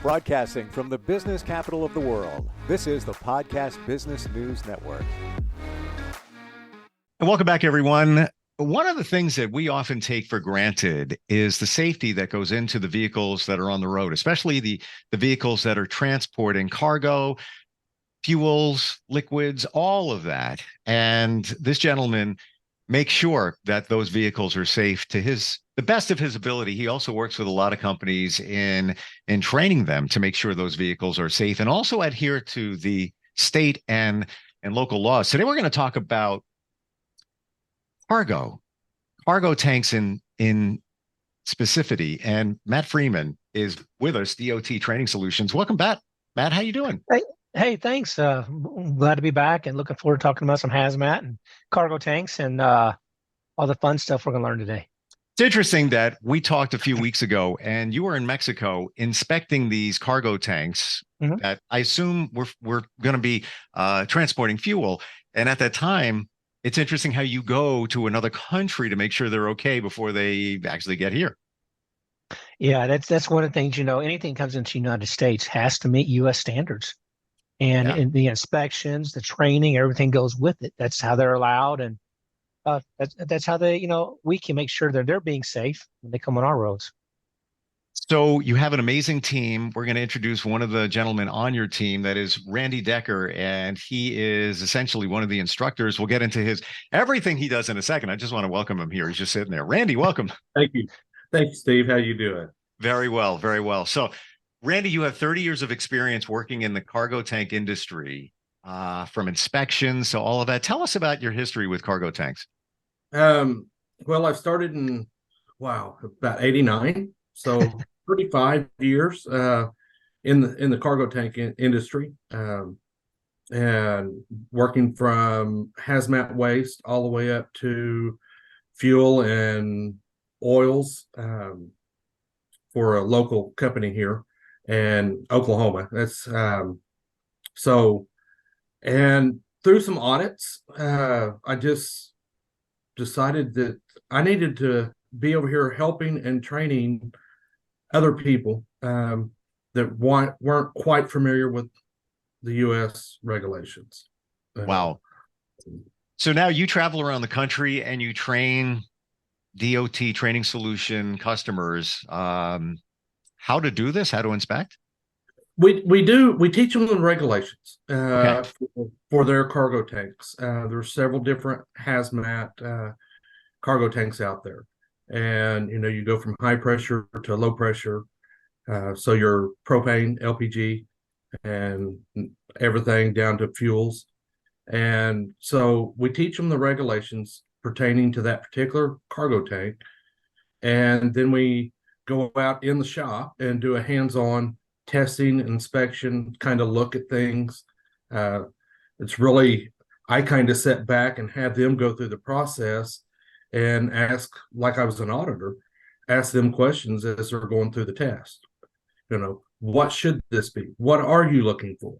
Broadcasting from the business capital of the world, this is the Podcast Business News Network. And welcome back, everyone. One of the things that we often take for granted is the safety that goes into the vehicles that are on the road, especially the vehicles that are transporting cargo, fuels, liquids, all of that. And this gentleman makes sure that those vehicles are safe to the best of his ability. He also works with a lot of companies in training them to make sure those vehicles are safe and also adhere to the state and local laws. Today, we're going to talk about cargo tanks in specificity. And Matt Freeman is with us, DOT Training Solutions. Welcome back, Matt. How you doing? Hey, thanks. Glad to be back and looking forward to talking about some hazmat and cargo tanks and all the fun stuff we're going to learn today. It's interesting that we talked a few weeks ago and you were in Mexico inspecting these cargo tanks that I assume we're going to be transporting fuel. And at that time, it's interesting how you go to another country to make sure they're okay before they actually get here. Yeah, that's one of the things, anything comes into the United States has to meet U.S. standards. And the inspections, the training, everything goes with it. That's how they're allowed. And that's how we can make sure that they're being safe when they come on our roads. So you have an amazing team. We're going to introduce one of the gentlemen on your team. That is Randy Decker, and he is essentially one of the instructors. We'll get into everything he does in a second. I just want to welcome him here. He's just sitting there. Randy, welcome. Thank you. Thank you, Steve. How you doing? Very well, very well. So, Randy, you have 30 years of experience working in the cargo tank industry, from inspections to all of that. Tell us about your history with cargo tanks. Well, I started in, about 89. So 35 years in the cargo tank industry, and working from hazmat waste all the way up to fuel and oils for a local company here in Oklahoma. That's and through some audits, I just decided that I needed to be over here helping and training other people that weren't quite familiar with the U.S. regulations. Wow. So now you travel around the country and you train DOT Training Solution customers how to do this, how to inspect? We teach them the regulations for their cargo tanks. There's several different hazmat cargo tanks out there. And, you go from high pressure to low pressure. So your propane, LPG, and everything down to fuels. And so we teach them the regulations pertaining to that particular cargo tank. And then we go out in the shop and do a hands-on testing, inspection, kind of look at things. It's really, I kind of sit back and have them go through the process and ask, like I was an auditor, ask them questions as they're going through the test. What should this be? What are you looking for?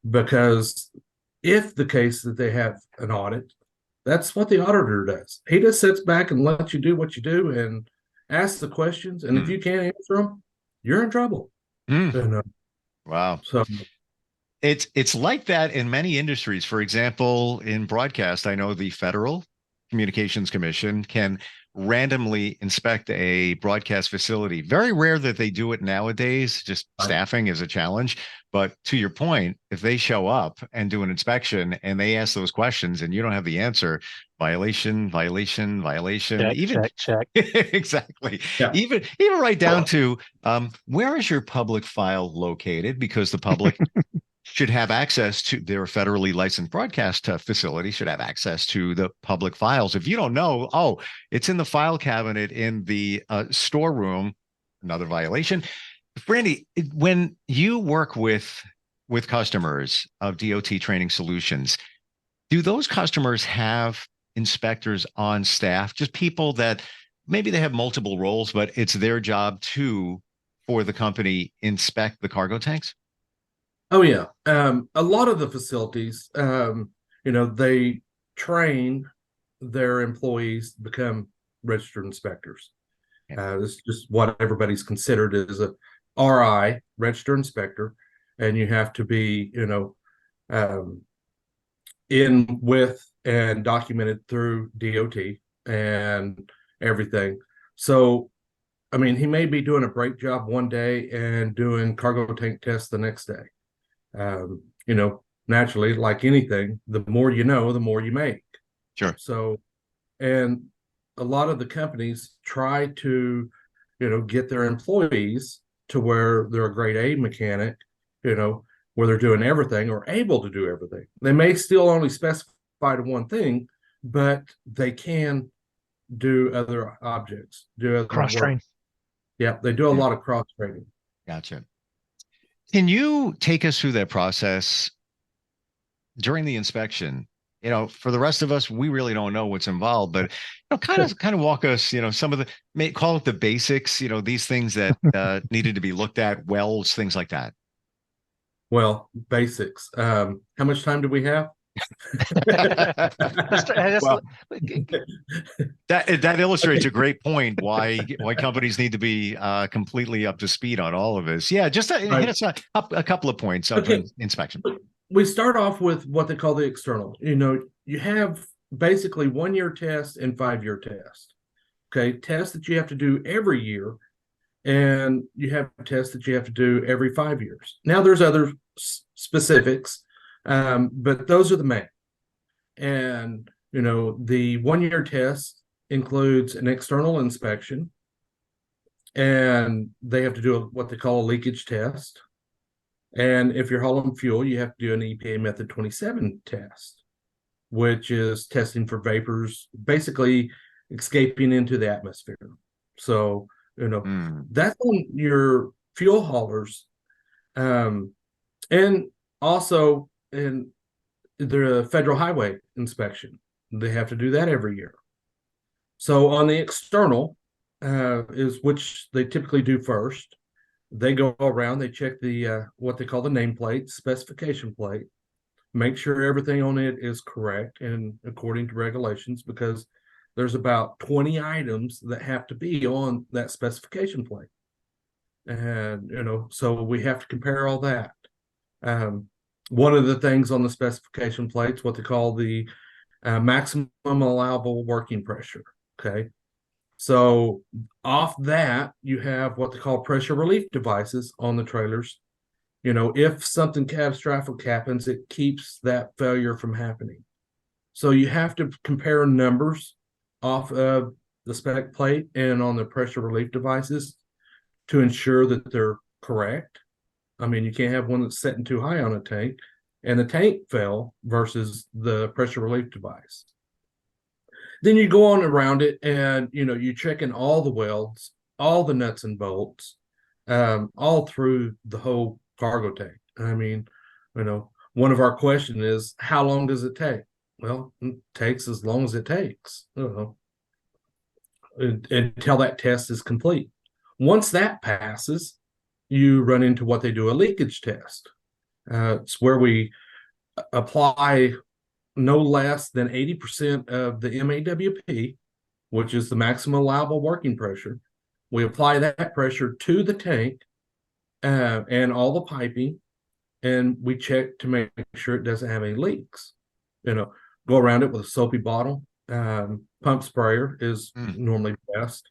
Because if the case that they have an audit, that's what the auditor does. He just sits back and lets you do what you do and ask the questions. And if you can't answer them, you're in trouble. Wow. So it's like that in many industries. For example, in broadcast, I know the Federal Communications Commission can randomly inspect a broadcast facility. Very rare that they do it nowadays. Just staffing is a challenge. But to your point, if they show up and do an inspection and they ask those questions and you don't have the answer, violation. Check. Exactly. Yeah. Even right down to where is your public file located? Because the public should have access to their federally licensed broadcast facility, should have access to the public files. If you don't know, it's in the file cabinet in the storeroom, another violation. Brandy, when you work with customers of DOT Training Solutions, do those customers have inspectors on staff, just people that maybe they have multiple roles, but it's their job for the company inspect the cargo tanks? Oh, yeah. A lot of the facilities, they train their employees to become registered inspectors. It's just what everybody's considered as a RI, register inspector, and you have to be, in with and documented through DOT and everything. So, I mean, he may be doing a brake job one day and doing cargo tank tests the next day. Naturally, like anything, the more you know, the more you make. Sure. So, and a lot of the companies try to, get their employees to where they're a grade A mechanic, where they're doing everything or able to do everything. They may still only specify to one thing, but they can do other objects, do other Cross work. train. Yeah, they do a lot of cross training. Gotcha. Can you take us through that process during the inspection? For the rest of us, we really don't know what's involved, but kind of walk us, some of the, call it the basics, these things that needed to be looked at, welds, things like that. Well, basics. How much time do we have? Well, that illustrates a great point why companies need to be completely up to speed on all of this. Yeah, just hit us a couple of points of inspection. We start off with what they call the external. You have basically 1 year test and 5 year test. Okay, tests that you have to do every year, and you have tests that you have to do every 5 years. Now there's other specifics, but those are the main. And the 1 year test includes an external inspection, and they have to do what they call a leakage test. And if you're hauling fuel, you have to do an EPA Method 27 test, which is testing for vapors, basically escaping into the atmosphere. So, that's on your fuel haulers. And also in the federal highway inspection, they have to do that every year. So on the external, is which they typically do first. They go around, they check the what they call the nameplate, specification plate, make sure everything on it is correct and according to regulations, because there's about 20 items that have to be on that specification plate. And, so we have to compare all that. One of the things on the specification plates, what they call the maximum allowable working pressure. Okay. So off that, you have what they call pressure relief devices on the trailers. If something catastrophic happens, it keeps that failure from happening. So you have to compare numbers off of the spec plate and on the pressure relief devices to ensure that they're correct. I mean, you can't have one that's setting too high on a tank and the tank fell versus the pressure relief device. Then you go on around it and, you check in all the welds, all the nuts and bolts, all through the whole cargo tank. I mean, one of our questions is, how long does it take? Well, it takes as long as it takes, until that test is complete. Once that passes, you run into what they do, a leakage test. It's where we apply no less than 80% of the MAWP, which is the maximum allowable working pressure. We apply that pressure to the tank and all the piping, and we check to make sure it doesn't have any leaks. Go around it with a soapy bottle. Pump sprayer is normally best.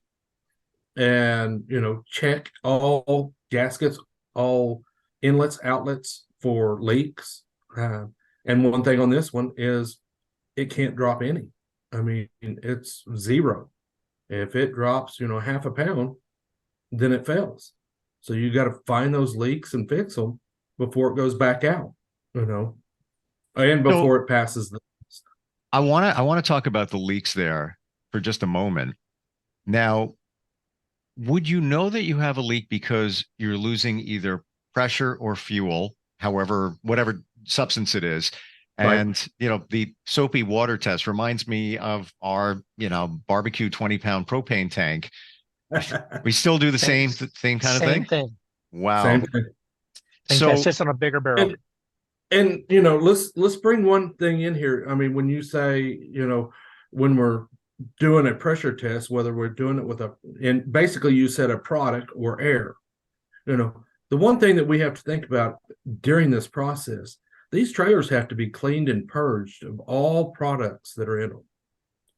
And, check all gaskets, all inlets, outlets for leaks. And one thing on this one is it can't drop any. I mean, it's zero. If it drops, half a pound, then it fails. So you got to find those leaks and fix them before it goes back out, and before it passes the test. I want to talk about the leaks there for just a moment. Now, would you know that you have a leak because you're losing either pressure or fuel, whatever substance it is? And, the soapy water test reminds me of our, barbecue 20-pound propane tank. We still do the same kind of thing? Same thing. Wow. Same thing. So it's just on a bigger barrel. And let's bring one thing in here. I mean, when you say, when we're doing a pressure test, whether we're doing it with and basically you said a product or air. The one thing that we have to think about during this process, these trailers have to be cleaned and purged of all products that are in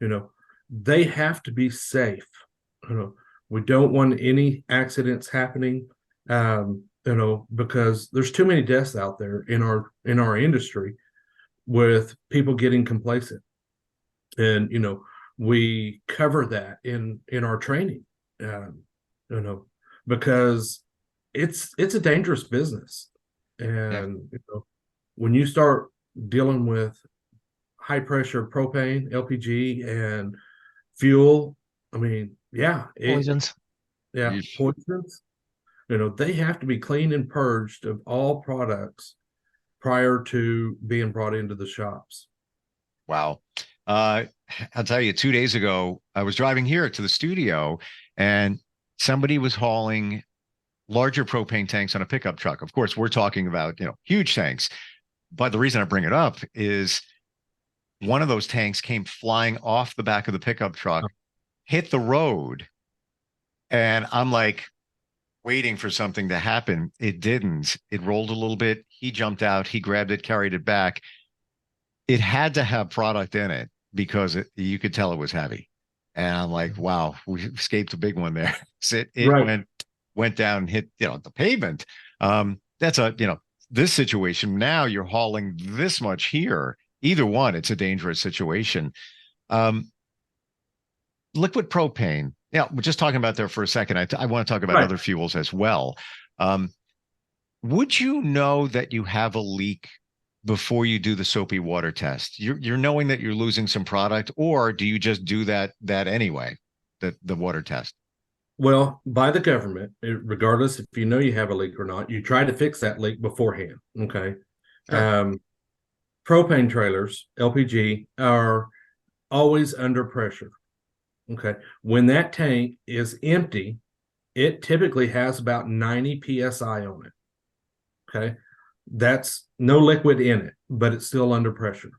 them. They have to be safe. We don't want any accidents happening, because there's too many deaths out there in our industry with people getting complacent. And we cover that in our training, because it's a dangerous business. And when you start dealing with high pressure propane, LPG, and fuel, I mean, Poisons. Poisons. They have to be cleaned and purged of all products prior to being brought into the shops. Wow. I'll tell you, 2 days ago, I was driving here to the studio and somebody was hauling larger propane tanks on a pickup truck. Of course, we're talking about, huge tanks. But the reason I bring it up is one of those tanks came flying off the back of the pickup truck, hit the road. And I'm like waiting for something to happen. It didn't. It rolled a little bit. He jumped out. He grabbed it, carried it back. It had to have product in it because you could tell it was heavy. And I'm like, wow, we escaped a big one there. So it Right. went down and hit, the pavement. That's this situation. Now you're hauling this much here. Either one, it's a dangerous situation. Liquid propane. Yeah, we're just talking about there for a second. I want to talk about other fuels as well. Would you know that you have a leak before you do the soapy water test? You're knowing that you're losing some product, or do you just do that anyway, the water test? Well, by the government, regardless if you know you have a leak or not, you try to fix that leak beforehand. Okay. Sure. Propane trailers, LPG, are always under pressure. Okay. When that tank is empty, it typically has about 90 psi on it. Okay. That's no liquid in it, but it's still under pressure.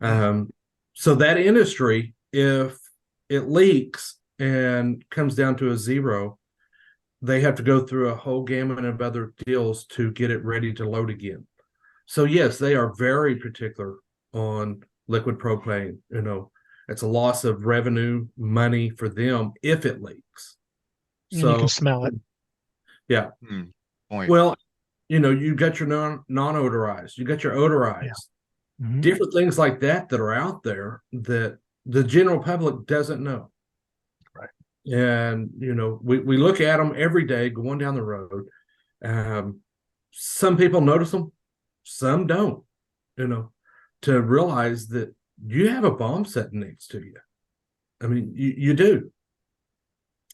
So that industry, if it leaks and comes down to a zero, they have to go through a whole gamut of other deals to get it ready to load again. So yes, they are very particular on liquid propane. It's a loss of revenue, money for them if it leaks. And you can smell it. Yeah. Point. Well, you got your non-odorized, you got your odorized, different things like that are out there that the general public doesn't know. Right. And, we look at them every day going down the road. Some people notice them, some don't, to realize that you have a bomb sitting next to you. I mean, you do.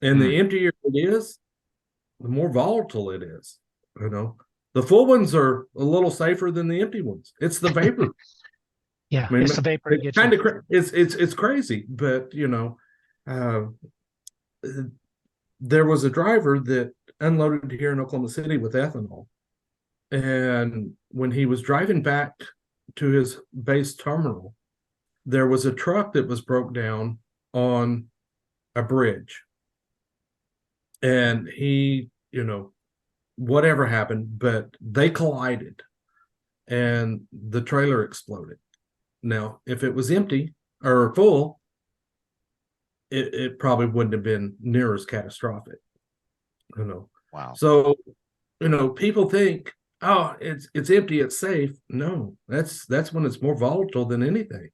And the emptier it is, the more volatile it is. The full ones are a little safer than the empty ones. It's the vapor. Yeah, I mean, it's the vapor. It's kind of it's crazy, but there was a driver that unloaded here in Oklahoma City with ethanol, and when he was driving back to his base terminal, there was a truck that was broke down on a bridge, and he, whatever happened, but they collided and the trailer exploded. Now, if it was empty or full, it probably wouldn't have been near as catastrophic. Wow. So, people think, oh, it's empty, it's safe. No, that's when it's more volatile than anything.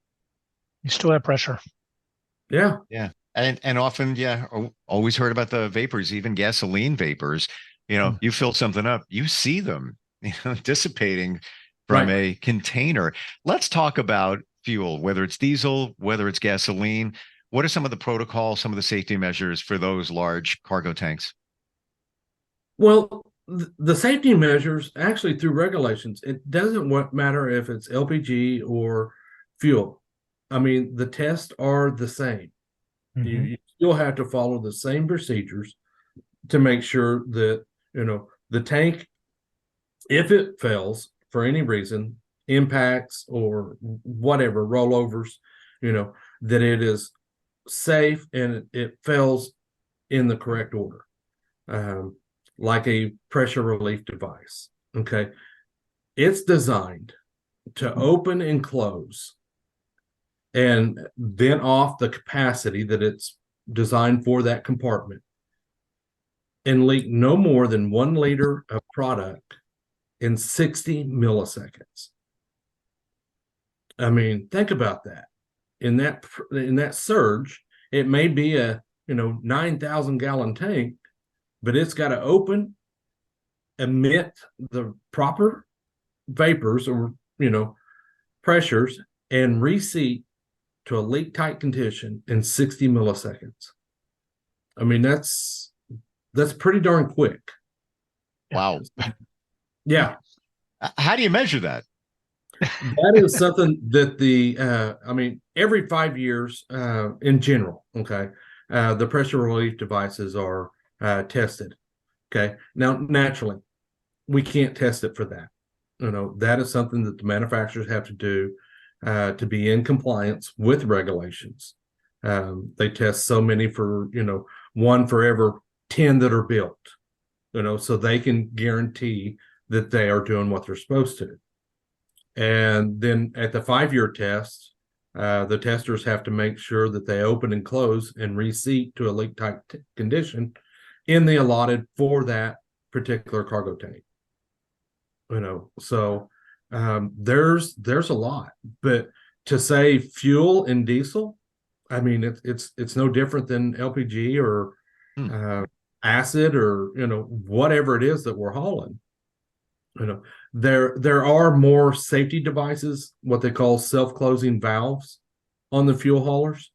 You still have pressure. Yeah. Yeah. And often, always heard about the vapors, even gasoline vapors. You fill something up, you see them, dissipating from a container. Let's talk about fuel, whether it's diesel, whether it's gasoline. What are some of the protocols, some of the safety measures for those large cargo tanks? Well, the safety measures, actually through regulations, it doesn't matter if it's LPG or fuel. I mean, the tests are the same. You still have to follow the same procedures to make sure that, the tank, if it fails for any reason, impacts or whatever, rollovers, that it is safe and it fails in the correct order. like a pressure relief device. Okay. It's designed to open and close and vent off the capacity that it's designed for that compartment and leak no more than 1 liter of product in 60 milliseconds. I mean, think about that. In that surge, it may be a 9,000 gallon tank, but it's got to open, emit the proper vapors or pressures, and reseat to a leak tight condition in 60 milliseconds. I mean, that's pretty darn quick. Wow. Yeah. How do you measure that? That is something that every 5 years, in general, okay, the pressure relief devices are tested. Okay. Now, naturally, we can't test it for that. That is something that the manufacturers have to do to be in compliance with regulations. They test so many for, one for every 10 that are built, so they can guarantee that they are doing what they're supposed to. And then at the 5-year test, the testers have to make sure that they open and close and reseat to a leak tight condition in the allotted for that particular cargo tank. So there's a lot, but to say fuel and diesel, I mean, it's no different than LPG or acid or whatever it is that we're hauling. There are more safety devices, what they call self-closing valves on the fuel haulers,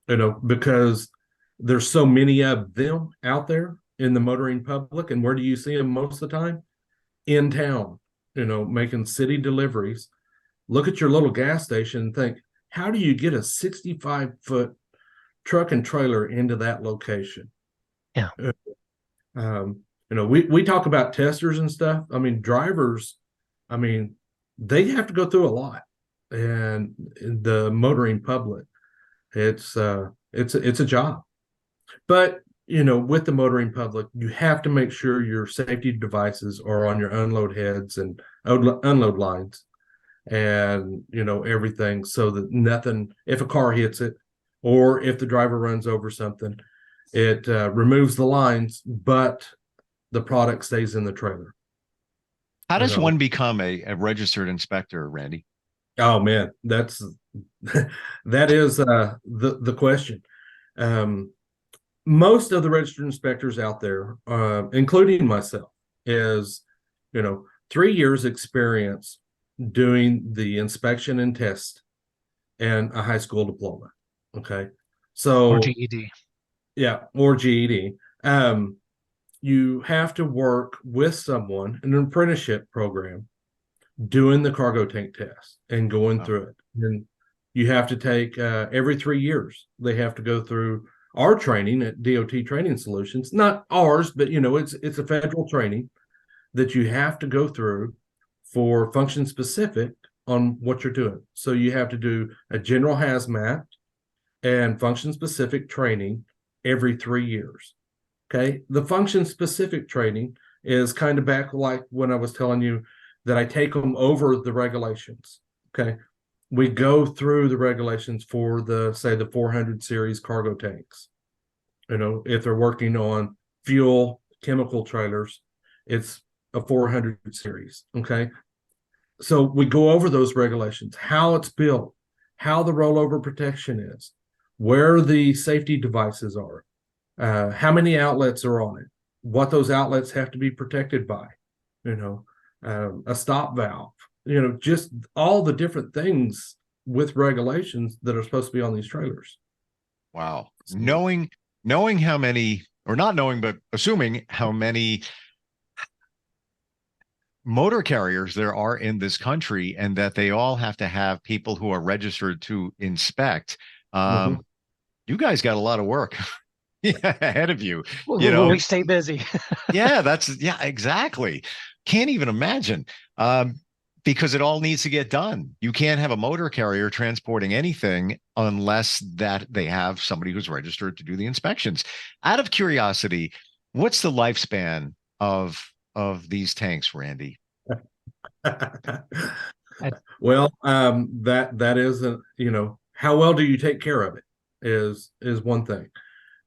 because there's so many of them out there in the motoring public. And where do you see them most of the time? In town, making city deliveries. Look at your little gas station and think, how do you get a 65-foot truck and trailer into that location? Yeah. We talk about testers and stuff. I mean, drivers, they have to go through a lot, and the motoring public, it's a job. But with the motoring public, you have to make sure your safety devices are on your unload heads and unload lines, and everything, so that nothing, if a car hits it or if the driver runs over something, it removes the lines, but the product stays in the trailer. How does one become a registered inspector, Randy? Oh man, that is the question. Most of the registered inspectors out there, including myself, is 3 years experience doing the inspection and test and a high school diploma. Okay, so or GED. Yeah, or GED. You have to work with someone in an apprenticeship program doing the cargo tank test and going through it. And you have to take every 3 years. They have to go through our training at DOT Training Solutions, not ours, but it's a federal training that you have to go through for function specific on what you're doing. So you have to do a general hazmat and function specific training every 3 years. Okay. The function specific training is kind of back like when I was telling you that I take them over the regulations. Okay. We go through the regulations for the 400 series cargo tanks. If they're working on fuel chemical trailers, it's a 400 series. Okay. So we go over those regulations, how it's built, how the rollover protection is, where the safety devices are, how many outlets are on it, what those outlets have to be protected by, a stop valve, just all the different things with regulations that are supposed to be on these trailers. Wow. Knowing how many, or not knowing, but assuming how many motor carriers there are in this country, and that they all have to have people who are registered to inspect. You guys got a lot of work ahead of you. We stay busy. Yeah, exactly. Can't even imagine. Because it all needs to get done. You can't have a motor carrier transporting anything unless that they have somebody who's registered to do the inspections. Out of curiosity, What's the lifespan of these tanks, Randy? Well, that is how well do you take care of it is one thing.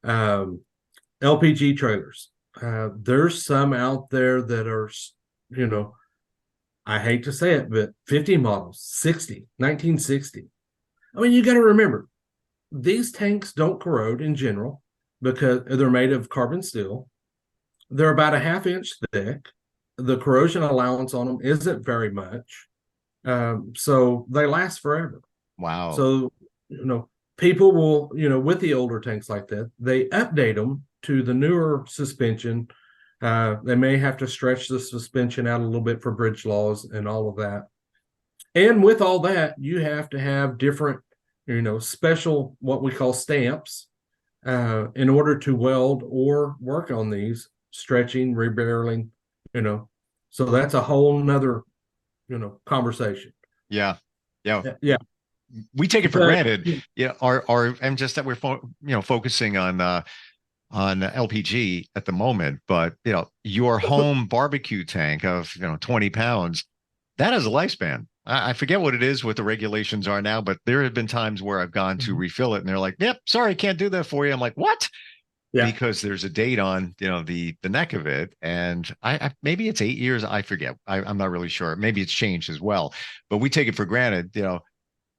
LPG trailers. There's some out there that are, I hate to say it, but 50 models, 1960. I mean, you got to remember, these tanks don't corrode in general because they're made of carbon steel. They're about a half-inch thick. The corrosion allowance on them isn't very much. So they last forever. Wow. So, people will, with the older tanks like that, they update them to the newer suspension. They may have to stretch the suspension out a little bit for bridge laws and all of that. And with all that, you have to have different, special, what we call stamps, in order to weld or work on these, stretching, rebarreling, so that's a whole nother, conversation. Yeah. We take it for But, granted. Yeah. And just that we're, focusing on LPG at the moment, but your home barbecue tank of 20 pounds, that has a lifespan. I forget what it is, what the regulations are now, but there have been times where I've gone to refill it and they're like, yep, sorry, can't do that for you. I'm like, what? Yeah. Because there's a date on, the neck of it. And I maybe it's 8 years. I forget. I'm not really sure. Maybe it's changed as well, but we take it for granted,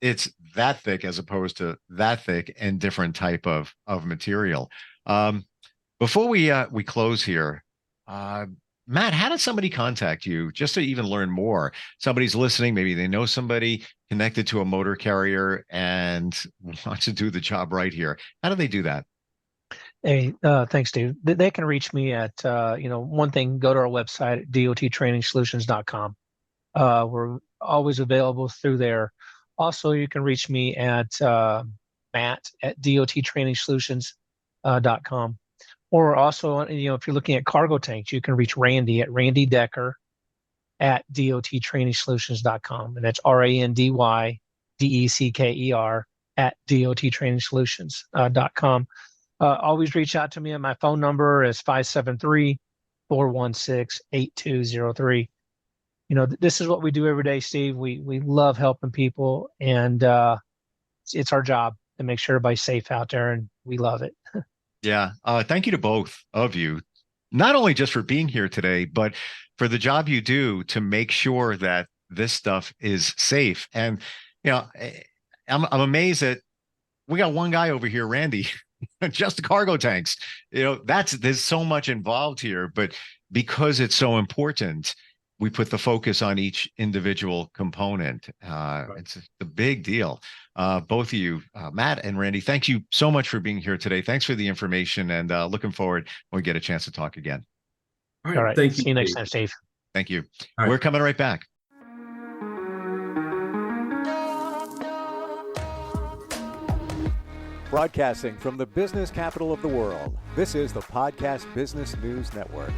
it's that thick as opposed to that thick and different type of material. Before we close here, Matt, how did somebody contact you just to even learn more? Somebody's listening, maybe they know somebody connected to a motor carrier and wants to do the job right here. How do they do that? Hey, thanks, Steve. They can reach me at, one thing, go to our website at dottrainingsolutions.com. We're always available through there. Also, you can reach me at Matt at dottrainingsolutions.com. Or also, if you're looking at cargo tanks, you can reach Randy at Randy Decker at dottrainingsolutions.com. And that's RANDYDECKER at dottrainingsolutions.com. Always reach out to me. And my phone number is 573-416-8203. This is what we do every day, Steve. We love helping people, and it's our job to make sure everybody's safe out there, and we love it. Yeah. Thank you to both of you, not only just for being here today, but for the job you do to make sure that this stuff is safe. And, I'm amazed that we got one guy over here, Randy, just the cargo tanks. There's so much involved here, but because it's so important, we put the focus on each individual component. It's a big deal. Both of you, Matt and Randy, thank you so much for being here today. Thanks for the information, and looking forward when we get a chance to talk again. All right. Thank you. See you next time, Steve. Thank you. We're coming right back. Broadcasting from the business capital of the world, this is the Podcast Business News Network.